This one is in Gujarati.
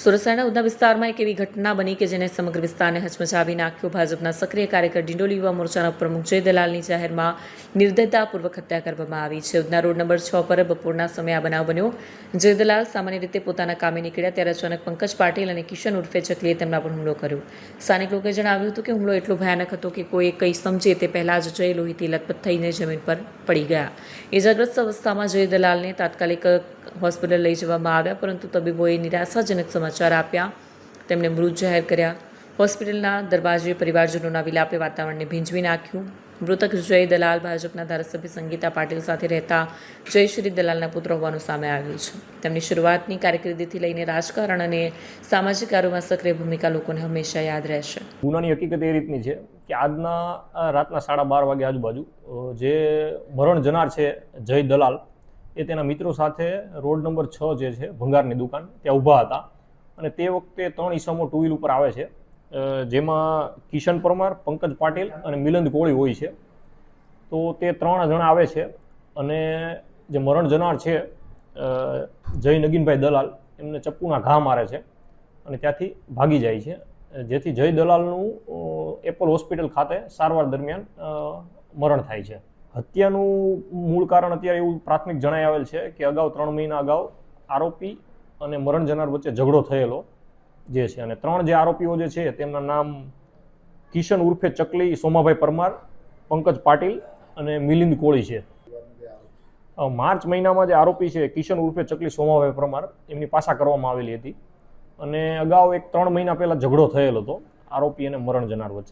સુરત શહેરના ઉધના વિસ્તારમાં એક એવી ઘટના બની કે જેને સમગ્ર વિસ્તારને હચમચાવી નાખ્યો. ભાજપના સક્રિય કાર્યકર ડિંડોલી યુવા મોરચાના પ્રમુખ જય દલાલની જાહેરમાં નિર્દયતાપૂર્વક હત્યા કરવામાં આવી છે. ઉધના રોડ નંબર 6 પર બપોરના સમયે આ બનાવ બન્યો. જય દલાલ સામાન્ય રીતે પોતાના કામે નીકળ્યા ત્યારે અચાનક પંકજ પાટીલ અને કિશન ઉર્ફે ચકલીએ તેમના પર હુમલો કર્યો. સ્થાનિક લોકોએ જણાવ્યું હતું કે હુમલો એટલો ભયાનક હતો કે કોઈ કંઈ સમજે તે પહેલાં જ જય લોહીથી લથપથ થઈને જમીન પર પડી ગયા. ઇજાગ્રસ્ત અવસ્થામાં જય દલાલને તાત્કાલિક હોસ્પિટલ લઈ જવામાં આવ્યા, પરંતુ તબીબોએ નિરાશાજનક સમાચાર આપ્યા. તેમણે મૃત જાહેર કર્યા. હોસ્પિટલના દરવાજે પરિવારજનોના વિલાપે વાતાવરણને ભીંજવી નાખ્યું. મૃતક જય દલાલ ભાજપના ધારાસભ્ય સંગીતા પાટીલ સાથે રહેતા જયશ્રી દલાલના પુત્ર હોવાનું સામે આવ્યું છે. તેમની શરૂઆતની કારકિર્દીથી લઈને રાજકારણ અને સામાજિક કાર્યોમાં સક્રિય ભૂમિકા લોકોને હંમેશા યાદ રહેશે. ગુનાની હકીકત એ રીતની છે કે આજના રાતના 12:30 વાગે આજુબાજુ જે મરણ જનાર છે જય દલાલ, એ તેના મિત્રો સાથે રોડ નંબર 6 જે છે ભંગારની દુકાન ત્યાં ઊભા હતા અને તે વખતે 3 ઈસમો ટુ વ્હીલ ઉપર આવે છે, જેમાં કિશન પરમાર, પંકજ પાટીલ અને મિલંદ કોળી હોય છે. તો તે 3 જણા આવે છે અને જે મરણ જનાર છે જય નગીનભાઈ દલાલ એમને ચપ્પુના ઘા મારે છે અને ત્યાંથી ભાગી જાય છે, જેથી જય દલાલનું એપોલ હોસ્પિટલ ખાતે સારવાર દરમિયાન મરણ થાય છે. હત્યાનું મૂળ કારણ અત્યારે એવું પ્રાથમિક જણાઈ આવેલ છે કે અગાઉ 3 મહિના અગાઉ આરોપી અને મરણ જનાર વચ્ચે ઝઘડો થયેલો જે છે, અને 3 જે આરોપીઓ જે છે તેમના નામ કિશન ઉર્ફે ચકલી સોમાભાઈ પરમાર, પંકજ પાટીલ અને મિલિંદ કોળી છે. માર્ચ મહિનામાં જે આરોપી છે કિશન ઉર્ફે ચકલી સોમાભાઈ પરમાર, એમની પાછા કરવામાં આવેલી હતી અને અગાઉ 3 મહિના પહેલા ઝઘડો થયેલો હતો આરોપી અને મરણ જનાર વચ્ચે.